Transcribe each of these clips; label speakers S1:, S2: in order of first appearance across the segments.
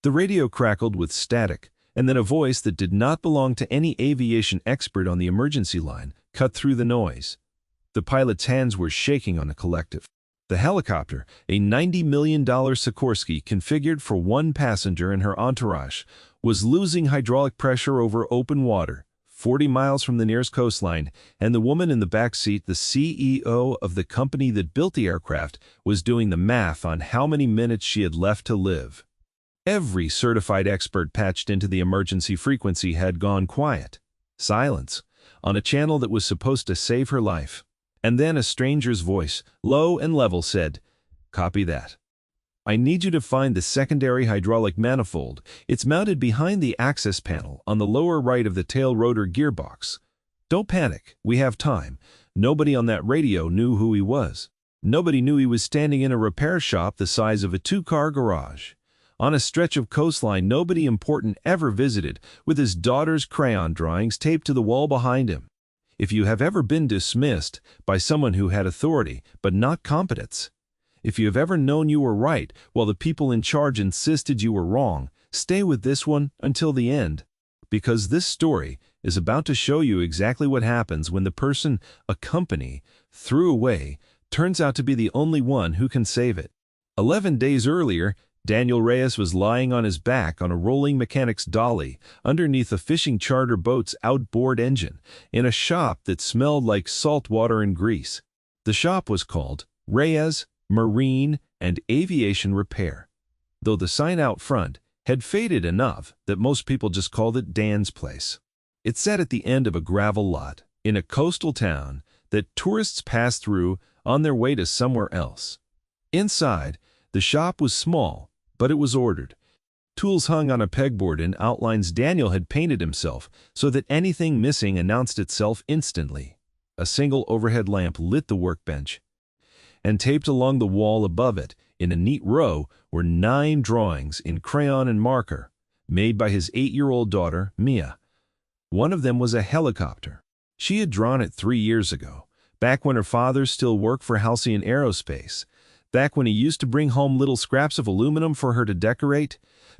S1: The radio crackled with static, and then a voice that did not belong to any aviation expert on the emergency line cut through the noise. The pilot's hands were shaking on the collective. The helicopter, a $90 million Sikorsky configured for one passenger and her entourage, was losing hydraulic pressure over open water, 40 miles from the nearest coastline, and the woman in the back seat, the CEO of the company that built the aircraft, was doing the math on how many minutes she had left to live. Every certified expert patched into the emergency frequency had gone quiet. Silence, on a channel that was supposed to save her life. And then a stranger's voice, low and level, said, "Copy that. I need you to find the secondary hydraulic manifold. It's mounted behind the access panel on the lower right of the tail rotor gearbox. Don't panic, we have time." Nobody on that radio knew who he was. Nobody knew he was standing in a repair shop the size of a two-car garage, on a stretch of coastline nobody important ever visited, with his daughter's crayon drawings taped to the wall behind him. If you have ever been dismissed by someone who had authority but not competence, if you have ever known you were right while the people in charge insisted you were wrong, stay with this one until the end, because this story is about to show you exactly what happens when the person a company threw away turns out to be the only one who can save it. 11 days earlier, Daniel Reyes was lying on his back on a rolling mechanic's dolly underneath a fishing charter boat's outboard engine in a shop that smelled like salt water and grease. The shop was called Reyes Marine and Aviation Repair, though the sign out front had faded enough that most people just called it Dan's place. It sat at the end of a gravel lot in a coastal town that tourists passed through on their way to somewhere else. Inside, the shop was small, but it was ordered. Tools hung on a pegboard and outlines Daniel had painted himself so that anything missing announced itself instantly. A single overhead lamp lit the workbench, and taped along the wall above it, in a neat row, were 9 drawings in crayon and marker, made by his 8-year-old daughter, Mia. One of them was a helicopter. She had drawn it 3 years ago, back when her father still worked for Halcyon Aerospace, back when he used to bring home little scraps of aluminum for her to decorate,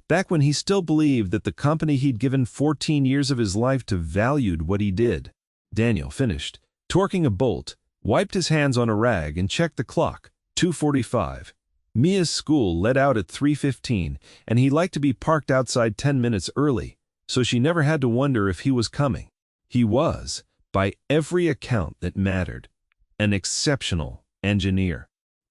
S1: back when he still believed that the company he'd given 14 years of his life to valued what he did. Daniel finished, torquing a bolt, wiped his hands on a rag and checked the clock, 2:45. Mia's school let out at 3:15, and he liked to be parked outside 10 minutes early, so she never had to wonder if he was coming. He was, by every account that mattered, an exceptional engineer.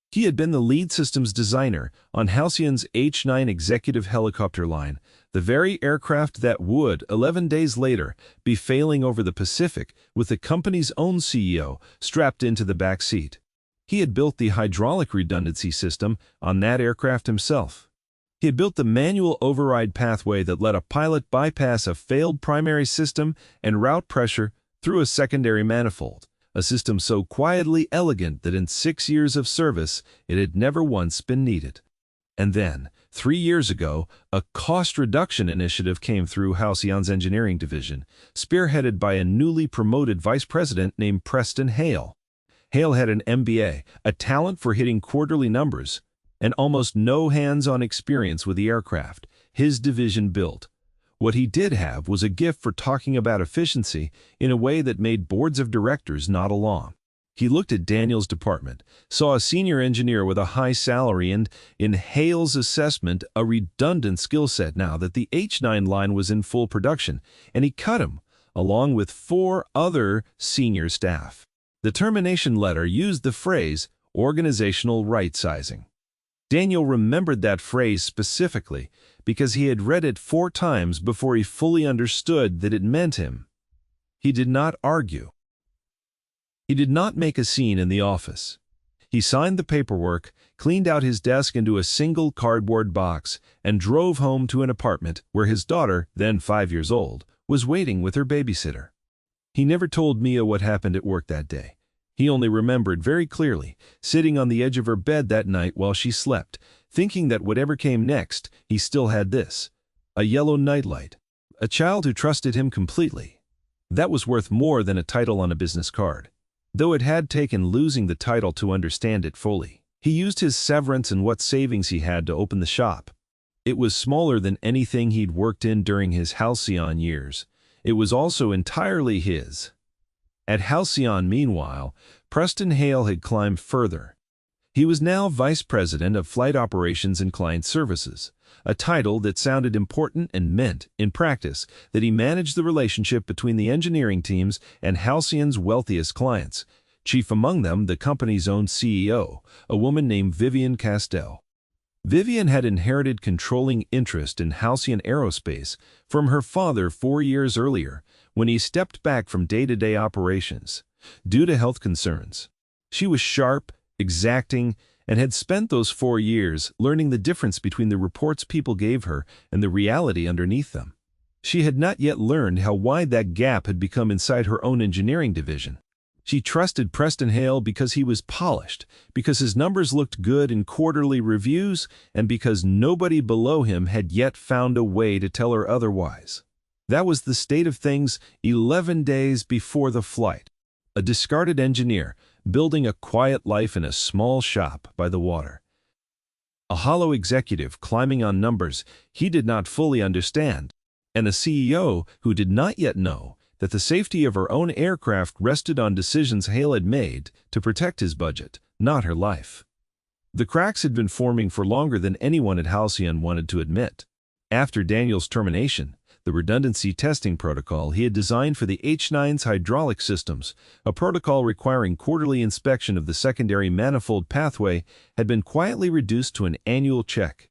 S1: He had been the lead systems designer on Halcyon's H-9 executive helicopter line, the very aircraft that would, 11 days later, be failing over the Pacific with the company's own CEO strapped into the back seat. He had built the hydraulic redundancy system on that aircraft himself. He had built the manual override pathway that let a pilot bypass a failed primary system and route pressure through a secondary manifold. A system so quietly elegant that in 6 years of service it had never once been needed. And then, 3 years ago, a cost reduction initiative came through Halcyon's engineering division, spearheaded by a newly promoted vice president named Preston Hale. Hale had an MBA, a talent for hitting quarterly numbers, and almost no hands-on experience with the aircraft his division built. What he did have was a gift for talking about efficiency in a way that made boards of directors nod along. He looked at Daniel's department, saw a senior engineer with a high salary and, in Hale's assessment, a redundant skill set now that the H-9 line was in full production, and he cut him, along with 4 other senior staff. The termination letter used the phrase organizational right-sizing. Daniel remembered that phrase specifically because he had read it 4 times before he fully understood that it meant him. He did not argue. He did not make a scene in the office. He signed the paperwork, cleaned out his desk into a single cardboard box, and drove home to an apartment where his daughter, then 5 years old, was waiting with her babysitter. He never told Mia what happened at work that day. He only remembered very clearly, sitting on the edge of her bed that night while she slept, thinking that whatever came next, he still had this: a yellow nightlight, a child who trusted him completely. That was worth more than a title on a business card, though it had taken losing the title to understand it fully. He used his severance and what savings he had to open the shop. It was smaller than anything he'd worked in during his Halcyon years. It was also entirely his. At Halcyon, meanwhile, Preston Hale had climbed further. He was now Vice President of Flight Operations and Client Services, a title that sounded important and meant, in practice, that he managed the relationship between the engineering teams and Halcyon's wealthiest clients, chief among them the company's own CEO, a woman named Vivian Castell. Vivian had inherited controlling interest in Halcyon Aerospace from her father 4 years earlier when he stepped back from day-to-day operations due to health concerns. She was sharp, exacting, and had spent those 4 years learning the difference between the reports people gave her and the reality underneath them. She had not yet learned how wide that gap had become inside her own engineering division. She trusted Preston Hale because he was polished, because his numbers looked good in quarterly reviews, and because nobody below him had yet found a way to tell her otherwise. That was the state of things 11 days before the flight. A discarded engineer, building a quiet life in a small shop by the water. A hollow executive climbing on numbers he did not fully understand, and a CEO who did not yet know that the safety of her own aircraft rested on decisions Hale had made to protect his budget, not her life. The cracks had been forming for longer than anyone at Halcyon wanted to admit. After Daniel's termination, the redundancy testing protocol he had designed for the H-9's hydraulic systems, a protocol requiring quarterly inspection of the secondary manifold pathway, had been quietly reduced to an annual check.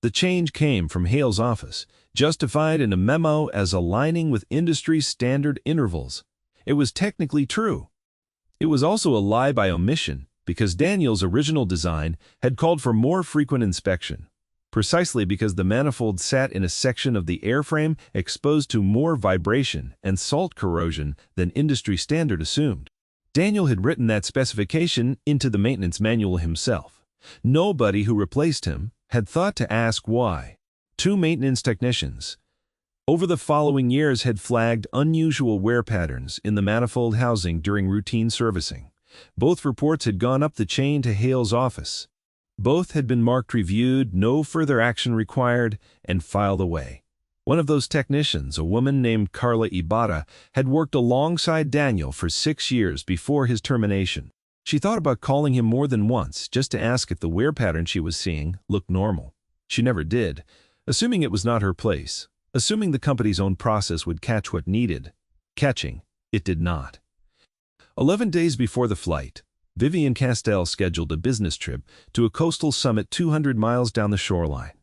S1: The change came from Hale's office, justified in a memo as aligning with industry standard intervals. It was technically true. It was also a lie by omission, because Daniel's original design had called for more frequent inspection, precisely because the manifold sat in a section of the airframe exposed to more vibration and salt corrosion than industry standard assumed. Daniel had written that specification into the maintenance manual himself. Nobody who replaced him had thought to ask why. 2 maintenance technicians over the following years had flagged unusual wear patterns in the manifold housing during routine servicing. Both reports had gone up the chain to Hale's office. Both had been marked reviewed, no further action required, and filed away. One of those technicians, a woman named Carla Ibarra, had worked alongside Daniel for 6 years before his termination. She thought about calling him more than once just to ask if the wear pattern she was seeing looked normal. She never did, assuming it was not her place, assuming the company's own process would catch what needed catching. It did not. 11 days before the flight, Vivian Castell scheduled a business trip to a coastal summit 200 miles down the shoreline.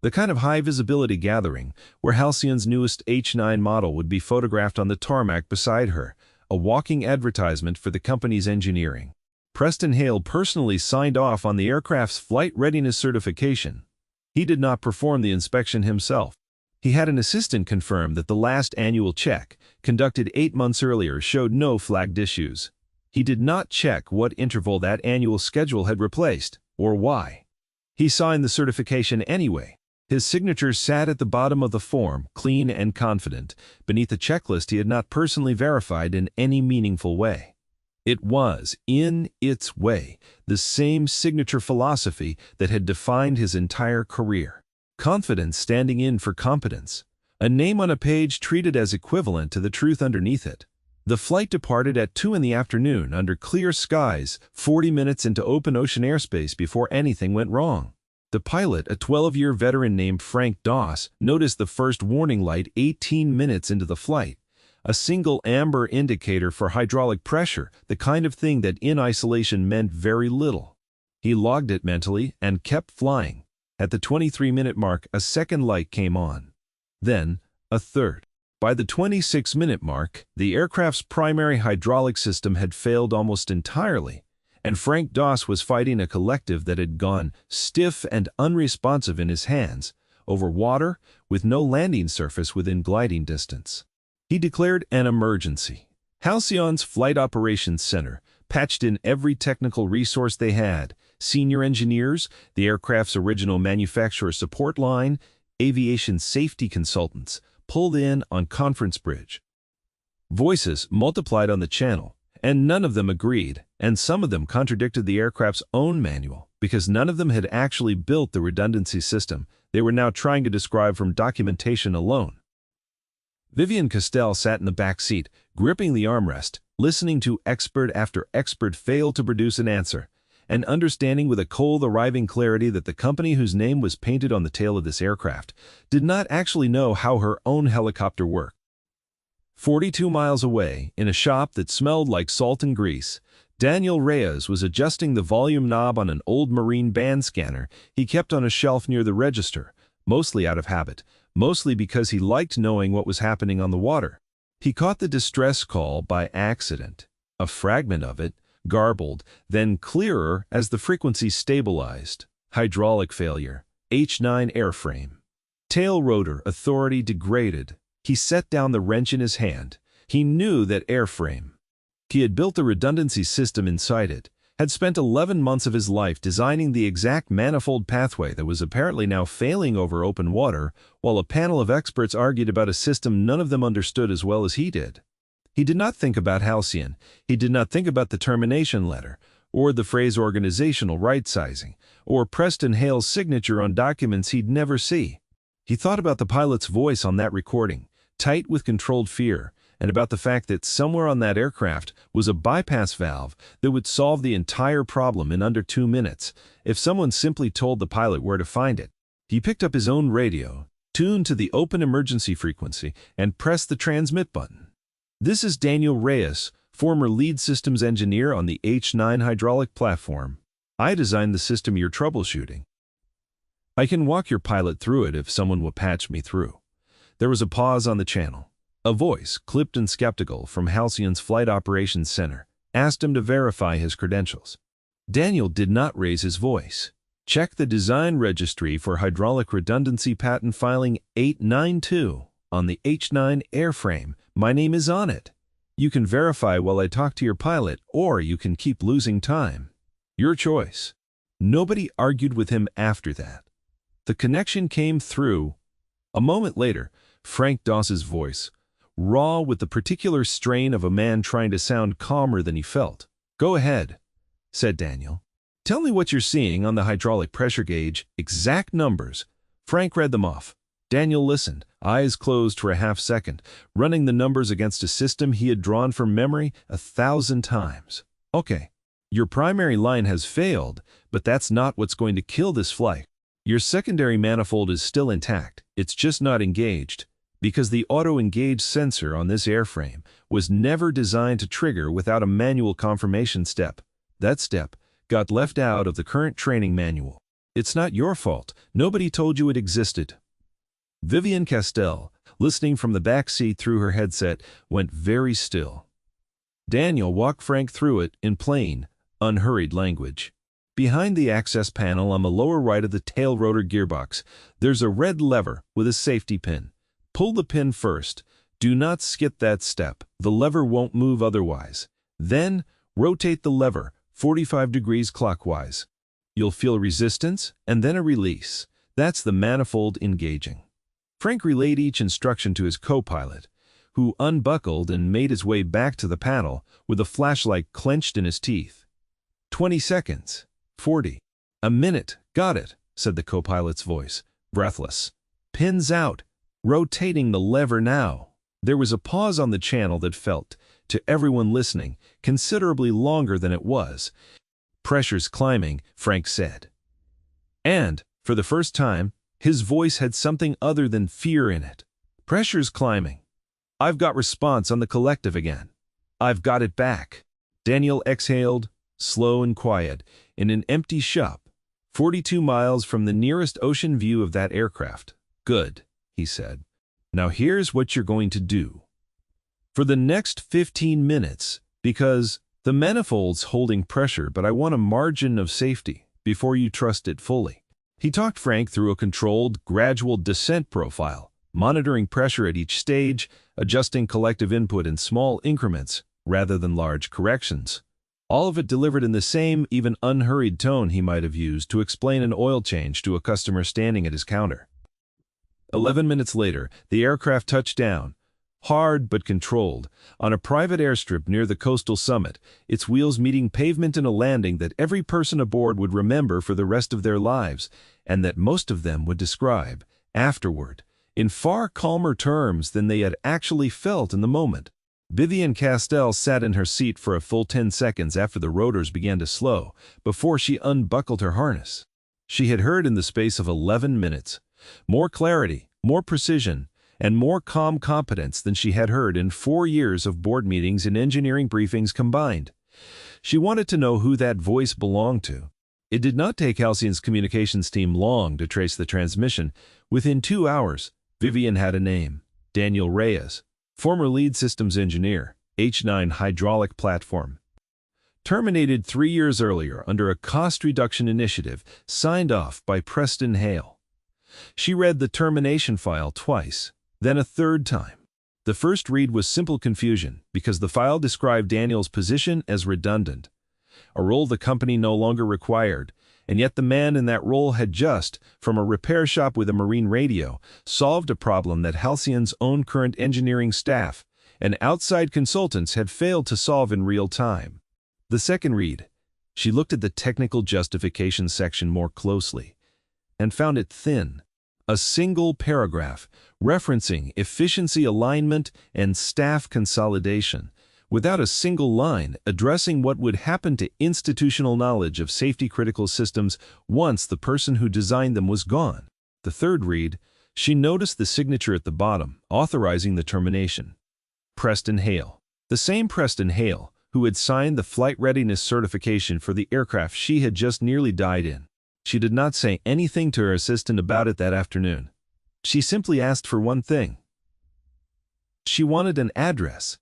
S1: The kind of high-visibility gathering where Halcyon's newest H-9 model would be photographed on the tarmac beside her, a walking advertisement for the company's engineering. Preston Hale personally signed off on the aircraft's flight readiness certification. He did not perform the inspection himself. He had an assistant confirm that the last annual check, conducted 8 months earlier, showed no flagged issues. He did not check what interval that annual schedule had replaced, or why. He signed the certification anyway. His signature sat at the bottom of the form, clean and confident, beneath a checklist he had not personally verified in any meaningful way. It was, in its way, the same signature philosophy that had defined his entire career. Confidence standing in for competence. A name on a page treated as equivalent to the truth underneath it. The flight departed at 2 in the afternoon under clear skies, 40 minutes into open ocean airspace before anything went wrong. The pilot, a 12-year veteran named Frank Doss, noticed the first warning light 18 minutes into the flight. A single amber indicator for hydraulic pressure, the kind of thing that in isolation meant very little. He logged it mentally and kept flying. At the 23-minute mark, a second light came on. Then, a third. By the 26-minute mark, the aircraft's primary hydraulic system had failed almost entirely, and Frank Doss was fighting a collective that had gone stiff and unresponsive in his hands, over water, with no landing surface within gliding distance. He declared an emergency. Halcyon's Flight Operations Center patched in every technical resource they had: senior engineers, the aircraft's original manufacturer support line, aviation safety consultants, pulled in on Conference Bridge. Voices multiplied on the channel, and none of them agreed, and some of them contradicted the aircraft's own manual, because none of them had actually built the redundancy system they were now trying to describe from documentation alone. Vivian Castell sat in the back seat, gripping the armrest, listening to expert after expert fail to produce an answer, and understanding with a cold arriving clarity that the company whose name was painted on the tail of this aircraft did not actually know how her own helicopter worked. 42 miles away, in a shop that smelled like salt and grease, Daniel Reyes was adjusting the volume knob on an old marine band scanner he kept on a shelf near the register, mostly out of habit, mostly because he liked knowing what was happening on the water. He caught the distress call by accident, a fragment of it, garbled, then clearer as the frequency stabilized. Hydraulic failure, H9 airframe. Tail rotor authority degraded. He set down the wrench in his hand. He knew that airframe. He had built a redundancy system inside it, had spent 11 months of his life designing the exact manifold pathway that was apparently now failing over open water, while a panel of experts argued about a system none of them understood as well as he did. He did not think about Halcyon. He did not think about the termination letter, or the phrase organizational right-sizing, or Preston Hale's signature on documents he'd never see. He thought about the pilot's voice on that recording, tight with controlled fear, and about the fact that somewhere on that aircraft was a bypass valve that would solve the entire problem in under 2 minutes if someone simply told the pilot where to find it. He picked up his own radio, tuned to the open emergency frequency, and pressed the transmit button. "This is Daniel Reyes, former lead systems engineer on the H9 hydraulic platform. I designed the system you're troubleshooting. I can walk your pilot through it if someone will patch me through." There was a pause on the channel. A voice, clipped and skeptical, from Halcyon's Flight Operations Center, asked him to verify his credentials. Daniel did not raise his voice. "Check the design registry for hydraulic redundancy patent filing 892 on the H9 airframe. My name is on it. You can verify while I talk to your pilot, or you can keep losing time. Your choice." Nobody argued with him after that. The connection came through. A moment later, Frank Doss's voice, raw with the particular strain of a man trying to sound calmer than he felt. "Go ahead," said Daniel. "Tell me what you're seeing on the hydraulic pressure gauge, exact numbers." Frank read them off. Daniel listened, eyes closed for a half-second, running the numbers against a system he had drawn from memory 1,000 times. "Okay, your primary line has failed, but that's not what's going to kill this flight. Your secondary manifold is still intact, it's just not engaged, because the auto-engage sensor on this airframe was never designed to trigger without a manual confirmation step. That step got left out of the current training manual. It's not your fault. Nobody told you it existed." Vivian Castell, listening from the back seat through her headset, went very still. Daniel walked Frank through it in plain, unhurried language. Behind the access panel on the lower right of the tail rotor gearbox, there's a red lever with a safety pin. Pull the pin first. Do not skip that step. The lever won't move otherwise. Then, rotate the lever 45 degrees clockwise. You'll feel resistance and then a release. That's the manifold engaging. Frank relayed each instruction to his co-pilot, who unbuckled and made his way back to the panel with a flashlight clenched in his teeth. 20 seconds. 40. A minute. Got it, said the co-pilot's voice, breathless. Pins out. Rotating the lever now. There was a pause on the channel that felt, to everyone listening, considerably longer than it was. "Pressure's climbing," Frank said. And, for the first time, his voice had something other than fear in it. "Pressure's climbing. I've got response on the collective again. I've got it back." Daniel exhaled, slow and quiet, in an empty shop, 42 miles from the nearest ocean view of that aircraft. "Good," he said. "Now here's what you're going to do. For the next 15 minutes, because the manifold's holding pressure, but I want a margin of safety before you trust it fully." He talked Frank through a controlled, gradual descent profile, monitoring pressure at each stage, adjusting collective input in small increments rather than large corrections. All of it delivered in the same, even unhurried tone he might have used to explain an oil change to a customer standing at his counter. 11 minutes later, the aircraft touched down, hard but controlled, on a private airstrip near the coastal summit, its wheels meeting pavement in a landing that every person aboard would remember for the rest of their lives, and that most of them would describe, afterward, in far calmer terms than they had actually felt in the moment. Vivian Castell sat in her seat for a full 10 seconds after the rotors began to slow, before she unbuckled her harness. She had heard in the space of 11 minutes more clarity, more precision, and more calm competence than she had heard in 4 years of board meetings and engineering briefings combined. She wanted to know who that voice belonged to. It did not take Halcyon's communications team long to trace the transmission. Within 2 hours, Vivian had a name: Daniel Reyes, former lead systems engineer, H9 hydraulic platform. Terminated 3 years earlier under a cost reduction initiative signed off by Preston Hale. She read the termination file twice, then a third time. The first read was simple confusion because the file described Daniel's position as redundant, a role the company no longer required, and yet the man in that role had just, from a repair shop with a marine radio, solved a problem that Halcyon's own current engineering staff and outside consultants had failed to solve in real time. The second read, she looked at the technical justification section more closely and found it thin. A single paragraph referencing efficiency alignment and staff consolidation, without a single line addressing what would happen to institutional knowledge of safety-critical systems once the person who designed them was gone. The third read, she noticed the signature at the bottom, authorizing the termination. Preston Hale. The same Preston Hale who had signed the flight readiness certification for the aircraft she had just nearly died in. She did not say anything to her assistant about it that afternoon. She simply asked for one thing. She wanted an address.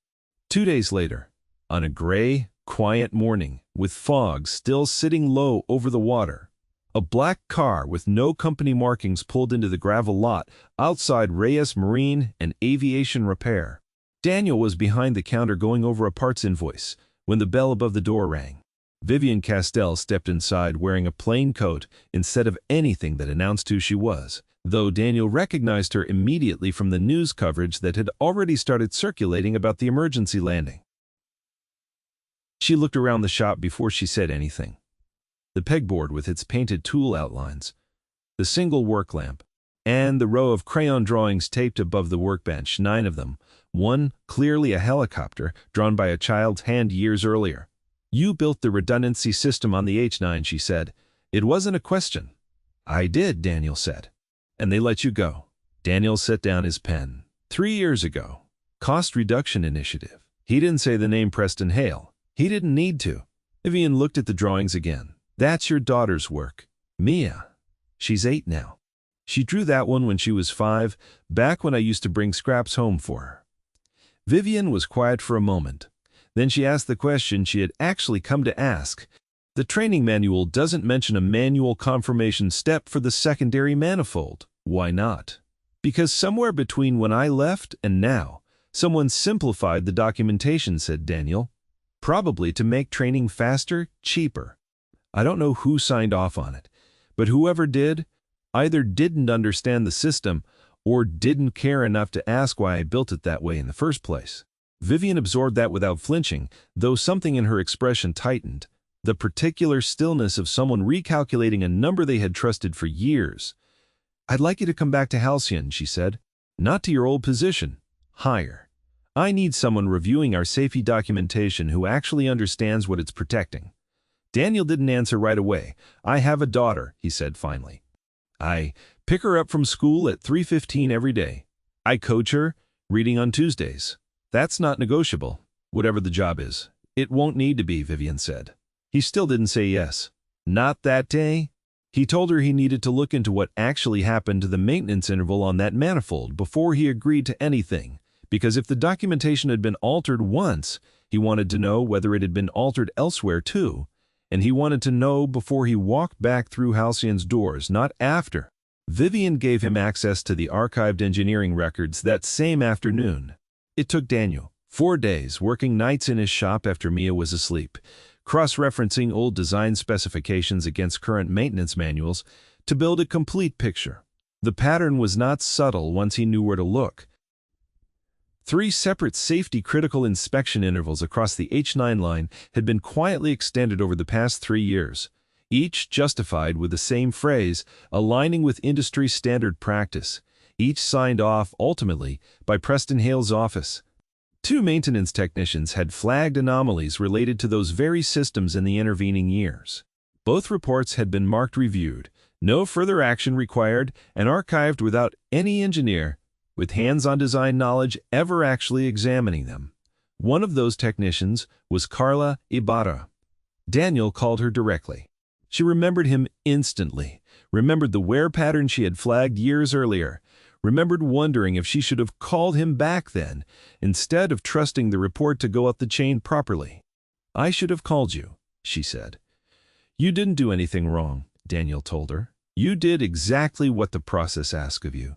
S1: 2 days later, on a gray, quiet morning, with fog still sitting low over the water, a black car with no company markings pulled into the gravel lot outside Reyes Marine and Aviation Repair. Daniel was behind the counter going over a parts invoice when the bell above the door rang. Vivian Castell stepped inside wearing a plain coat instead of anything that announced who she was, though Daniel recognized her immediately from the news coverage that had already started circulating about the emergency landing. She looked around the shop before she said anything. The pegboard with its painted tool outlines, the single work lamp, and the row of crayon drawings taped above the workbench, 9 of them, one clearly a helicopter drawn by a child's hand years earlier. "You built the redundancy system on the H9, she said. It wasn't a question. "I did," Daniel said. "And they let you go." Daniel set down his pen. 3 years ago. Cost reduction initiative. He didn't say the name Preston Hale. He didn't need to. Vivian looked at the drawings again. "That's your daughter's work. Mia. She's 8 now. She drew that one when she was 5, back when I used to bring scraps home for her." Vivian was quiet for a moment. Then she asked the question she had actually come to ask. "The training manual doesn't mention a manual confirmation step for the secondary manifold. Why not?" "Because somewhere between when I left and now, someone simplified the documentation," said Daniel. "Probably to make training faster, cheaper. I don't know who signed off on it, but whoever did either didn't understand the system or didn't care enough to ask why I built it that way in the first place." Vivian absorbed that without flinching, though something in her expression tightened. The particular stillness of someone recalculating a number they had trusted for years. "I'd like you to come back to Halcyon," she said. "Not to your old position. Higher. I need someone reviewing our safety documentation who actually understands what it's protecting." Daniel didn't answer right away. "I have a daughter," he said finally. "I pick her up from school at 3:15 every day. I coach her, reading on Tuesdays. That's not negotiable, whatever the job is." "It won't need to be," Vivian said. He still didn't say yes. "Not that day?" He told her he needed to look into what actually happened to the maintenance interval on that manifold before he agreed to anything, because if the documentation had been altered once, he wanted to know whether it had been altered elsewhere too, and he wanted to know before he walked back through Halcyon's doors, not after. Vivian gave him access to the archived engineering records that same afternoon. It took Daniel 4 days working nights in his shop after Mia was asleep, cross-referencing old design specifications against current maintenance manuals to build a complete picture. The pattern was not subtle once he knew where to look. 3 separate safety-critical inspection intervals across the H9 line had been quietly extended over the past 3 years, each justified with the same phrase, aligning with industry standard practice, each signed off, ultimately, by Preston Hale's office. 2 maintenance technicians had flagged anomalies related to those very systems in the intervening years. Both reports had been marked reviewed, no further action required, and archived without any engineer with hands-on design knowledge ever actually examining them. One of those technicians was Carla Ibarra. Daniel called her directly. She remembered him instantly, remembered the wear pattern she had flagged years earlier, remembered wondering if she should have called him back then, instead of trusting the report to go up the chain properly. "I should have called you," she said. "You didn't do anything wrong," Daniel told her. "You did exactly what the process asked of you.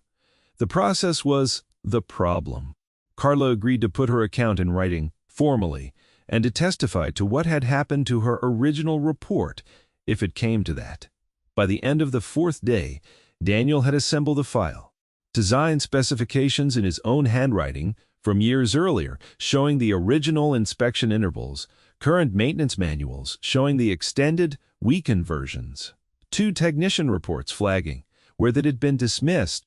S1: The process was the problem." Carla agreed to put her account in writing, formally, and to testify to what had happened to her original report, if it came to that. By the end of the 4th day, Daniel had assembled a file. Design specifications in his own handwriting from years earlier showing the original inspection intervals, current maintenance manuals showing the extended, weakened versions, 2 technician reports flagging where that had been dismissed,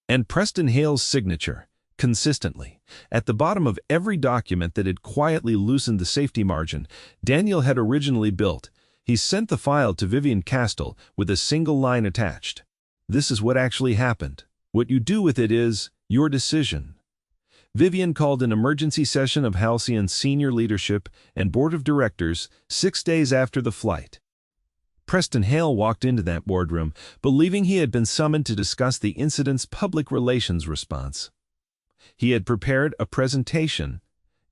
S1: and Preston Hale's signature, consistently, at the bottom of every document that had quietly loosened the safety margin Daniel had originally built. He sent the file to Vivian Castell with a single line attached. "This is what actually happened. What you do with it is your decision." Vivian called an emergency session of Halcyon's senior leadership and board of directors 6 days after the flight. Preston Hale walked into that boardroom, believing he had been summoned to discuss the incident's public relations response. He had prepared a presentation.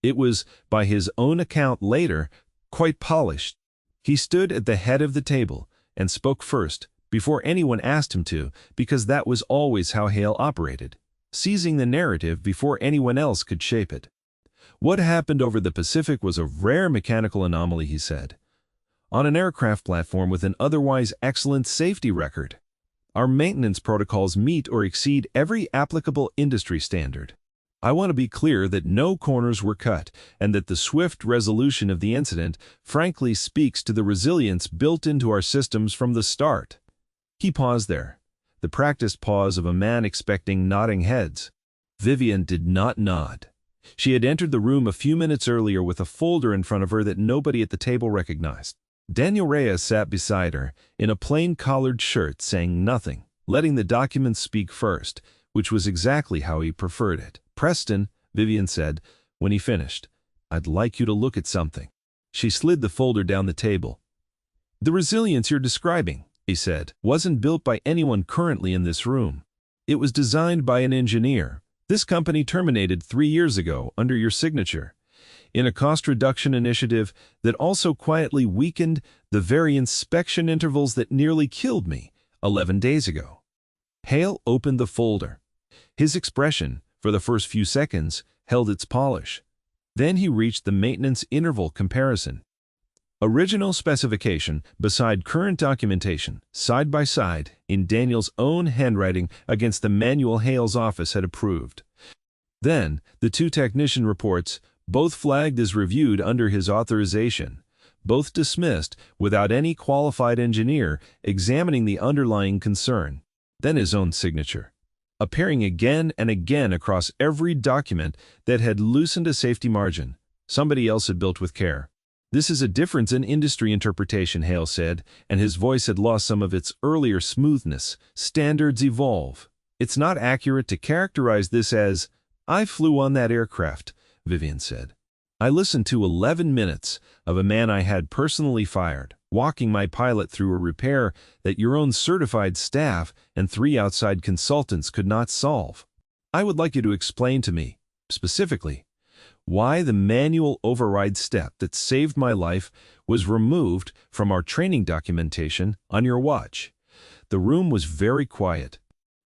S1: It was, by his own account later, quite polished. He stood at the head of the table and spoke first, before anyone asked him to, because that was always how Hale operated, seizing the narrative before anyone else could shape it. "What happened over the Pacific was a rare mechanical anomaly," he said, "on an aircraft platform with an otherwise excellent safety record. Our maintenance protocols meet or exceed every applicable industry standard. I want to be clear that no corners were cut and that the swift resolution of the incident frankly speaks to the resilience built into our systems from the start." He paused there, the practiced pause of a man expecting nodding heads. Vivian did not nod. She had entered the room a few minutes earlier with a folder in front of her that nobody at the table recognized. Daniel Reyes sat beside her, in a plain collared shirt, saying nothing, letting the documents speak first, which was exactly how he preferred it. "Preston," Vivian said, when he finished, "I'd like you to look at something." She slid the folder down the table. "The resilience you're describing," he said, "wasn't built by anyone currently in this room. It was designed by an engineer. This company terminated 3 years ago under your signature, in a cost reduction initiative that also quietly weakened the very inspection intervals that nearly killed me 11 days ago." Hale opened the folder. His expression, for the first few seconds, held its polish. Then he reached the maintenance interval comparison. Original specification beside current documentation, side by side, in Daniel's own handwriting against the manual Hale's office had approved. Then, the 2 technician reports, both flagged as reviewed under his authorization, both dismissed without any qualified engineer examining the underlying concern. Then his own signature, appearing again and again across every document that had loosened a safety margin somebody else had built with care. "This is a difference in industry interpretation," Hale said, and his voice had lost some of its earlier smoothness. "Standards evolve. It's not accurate to characterize this as, 'I flew on that aircraft,'" Vivian said. "I listened to 11 minutes of a man I had personally fired, walking my pilot through a repair that your own certified staff and 3 outside consultants could not solve. I would like you to explain to me, specifically, why the manual override step that saved my life was removed from our training documentation on your watch." The room was very quiet.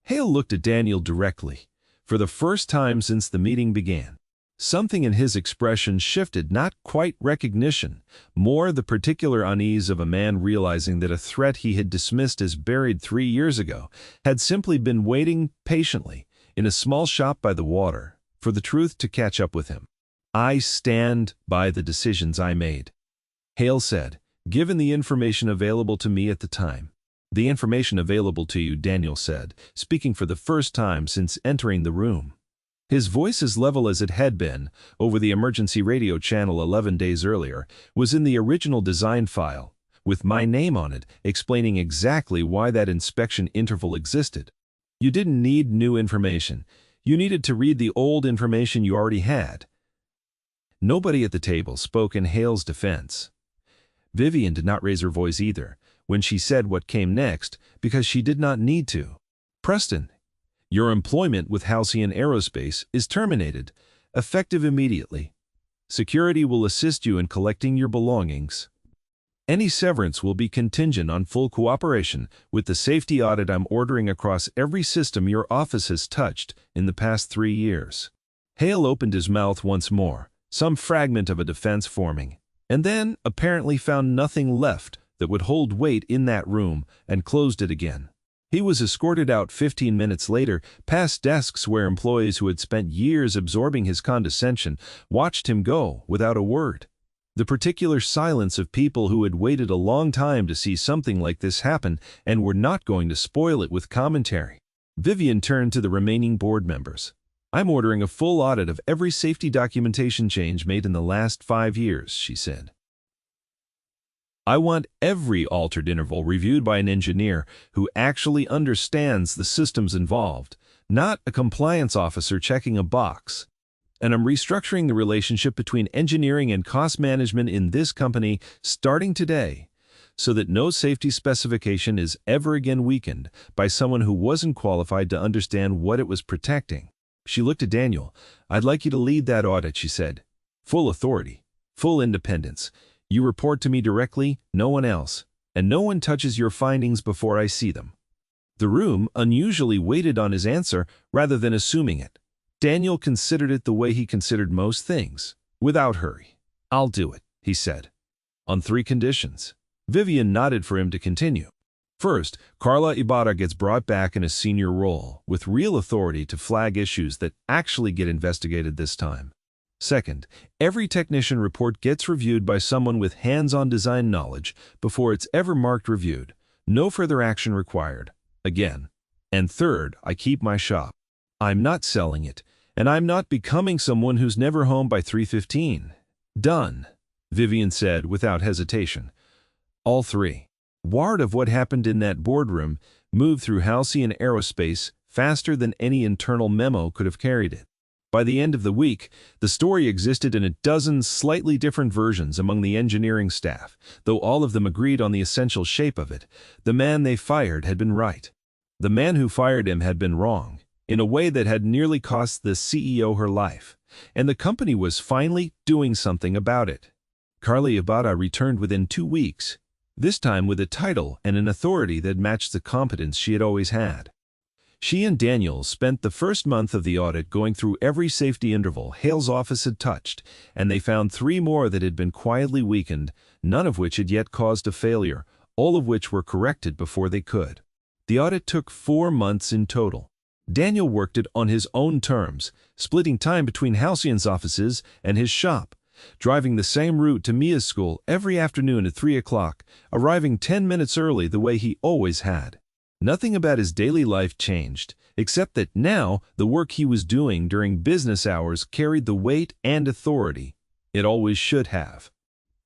S1: Hale looked at Daniel directly, for the first time since the meeting began. Something in his expression shifted, not quite recognition, more the particular unease of a man realizing that a threat he had dismissed as buried 3 years ago had simply been waiting patiently in a small shop by the water. for the truth to catch up with him. I stand by the decisions I made, Hale said, given the information available to me at the time. The information available to you, Daniel said, speaking for the first time since entering the room. His voice, as level as it had been over the emergency radio channel 11 days earlier, was in the original design file, with my name on it, explaining exactly why that inspection interval existed. You didn't need new information. You needed to read the old information you already had. Nobody at the table spoke in Hale's defense. Vivian did not raise her voice either when she said what came next, because she did not need to. Preston, your employment with Halcyon Aerospace is terminated, effective immediately. Security will assist you in collecting your belongings. Any severance will be contingent on full cooperation with the safety audit I'm ordering across every system your office has touched in the past 3 years. Hale opened his mouth once more, some fragment of a defense forming, and then apparently found nothing left that would hold weight in that room and closed it again. He was escorted out 15 minutes later, past desks where employees who had spent years absorbing his condescension watched him go without a word. The particular silence of people who had waited a long time to see something like this happen and were not going to spoil it with commentary. Vivian turned to the remaining board members. I'm ordering a full audit of every safety documentation change made in the last 5 years, she said. I want every altered interval reviewed by an engineer who actually understands the systems involved, not a compliance officer checking a box. And I'm restructuring the relationship between engineering and cost management in this company starting today, so that no safety specification is ever again weakened by someone who wasn't qualified to understand what it was protecting. She looked at Daniel. I'd like you to lead that audit, she said. Full authority, full independence. You report to me directly, no one else, and no one touches your findings before I see them. The room unusually waited on his answer rather than assuming it. Daniel considered it the way he considered most things, without hurry. I'll do it, he said. On 3 conditions. Vivian nodded for him to continue. First, Carla Ibarra gets brought back in a senior role, with real authority to flag issues that actually get investigated this time. Second, every technician report gets reviewed by someone with hands-on design knowledge before it's ever marked reviewed. No further action required. Again. And third, I keep my shop. I'm not selling it, and I'm not becoming someone who's never home by 3:15. Done, Vivian said without hesitation. All 3. Word of what happened in that boardroom moved through Halcyon Aerospace faster than any internal memo could have carried it. By the end of the week, the story existed in a dozen slightly different versions among the engineering staff, though all of them agreed on the essential shape of it. The man they fired had been right. The man who fired him had been wrong, in a way that had nearly cost the CEO her life, and the company was finally doing something about it. Carla Ibarra returned within 2 weeks, this time with a title and an authority that matched the competence she had always had. She and Daniel spent the first month of the audit going through every safety interval Hale's office had touched, and they found 3 more that had been quietly weakened, none of which had yet caused a failure, all of which were corrected before they could. The audit took 4 months in total. Daniel worked it on his own terms, splitting time between Halcyon's offices and his shop, driving the same route to Mia's school every afternoon at 3 o'clock, arriving 10 minutes early the way he always had. Nothing about his daily life changed, except that now the work he was doing during business hours carried the weight and authority it always should have.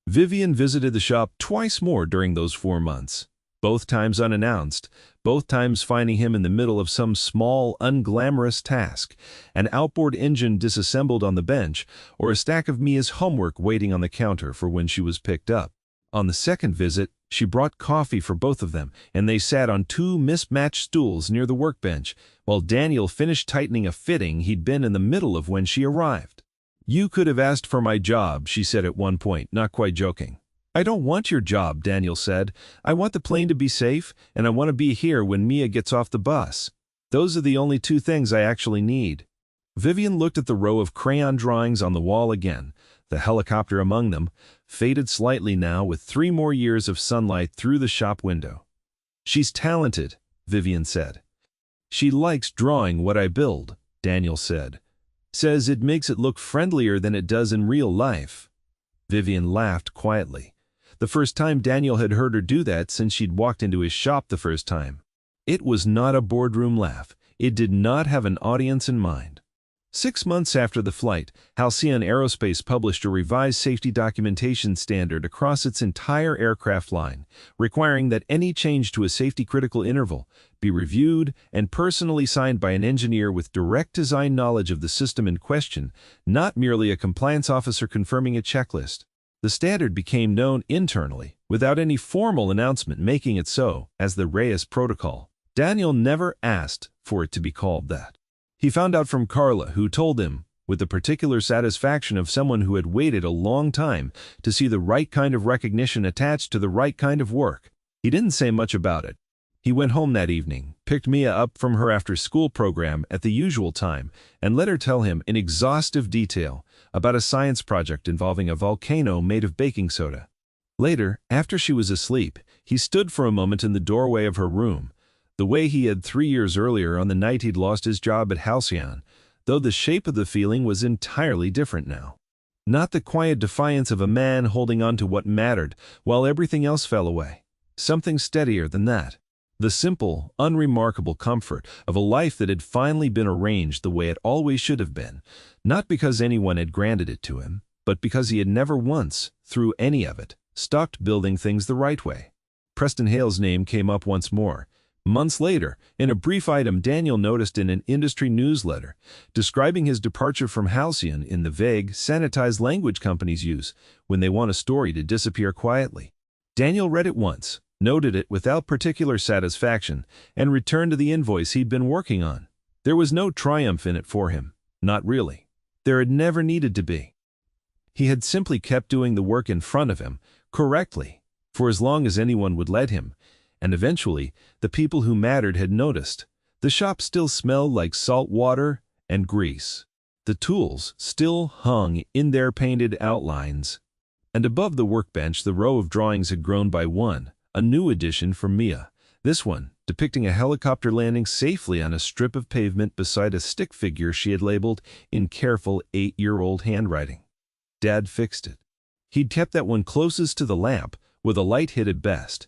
S1: Vivian visited the shop twice more during those 4 months, both times unannounced, both times finding him in the middle of some small, unglamorous task, an outboard engine disassembled on the bench, or a stack of Mia's homework waiting on the counter for when she was picked up. On the second visit, she brought coffee for both of them, and they sat on 2 mismatched stools near the workbench, while Daniel finished tightening a fitting he'd been in the middle of when she arrived. You could have asked for my job, she said at one point, not quite joking. I don't want your job, Daniel said. I want the plane to be safe, and I want to be here when Mia gets off the bus. Those are the only 2 things I actually need. Vivian looked at the row of crayon drawings on the wall again, the helicopter among them, faded slightly now with 3 more years of sunlight through the shop window. She's talented, Vivian said. She likes drawing what I build, Daniel said. Says it makes it look friendlier than it does in real life. Vivian laughed quietly. The first time Daniel had heard her do that since she'd walked into his shop the first time. It was not a boardroom laugh. It did not have an audience in mind. 6 months after the flight, Halcyon Aerospace published a revised safety documentation standard across its entire aircraft line, requiring that any change to a safety-critical interval be reviewed and personally signed by an engineer with direct design knowledge of the system in question, not merely a compliance officer confirming a checklist. The standard became known internally, without any formal announcement making it so, as the Reyes Protocol. Daniel never asked for it to be called that. He found out from Carla, who told him, with the particular satisfaction of someone who had waited a long time to see the right kind of recognition attached to the right kind of work. He didn't say much about it. He went home that evening, picked Mia up from her after-school program at the usual time, and let her tell him in exhaustive detail about a science project involving a volcano made of baking soda. Later, after she was asleep, he stood for a moment in the doorway of her room, the way he had 3 years earlier on the night he'd lost his job at Halcyon, though the shape of the feeling was entirely different now. Not the quiet defiance of a man holding on to what mattered while everything else fell away. Something steadier than that. The simple, unremarkable comfort of a life that had finally been arranged the way it always should have been, not because anyone had granted it to him, but because he had never once, through any of it, stopped building things the right way. Preston Hale's name came up once more. Months later, in a brief item Daniel noticed in an industry newsletter, describing his departure from Halcyon in the vague, sanitized language companies use when they want a story to disappear quietly. Daniel read it once, noted it without particular satisfaction, and returned to the invoice he'd been working on. There was no triumph in it for him. Not really. There had never needed to be. He had simply kept doing the work in front of him, correctly, for as long as anyone would let him, and eventually, the people who mattered had noticed. The shop still smelled like salt water and grease. The tools still hung in their painted outlines. And above the workbench the row of drawings had grown by one, a new addition from Mia. This one, depicting a helicopter landing safely on a strip of pavement beside a stick figure she had labeled in careful 8-year-old handwriting. Dad fixed it. He'd kept that one closest to the lamp, where the light hit it best.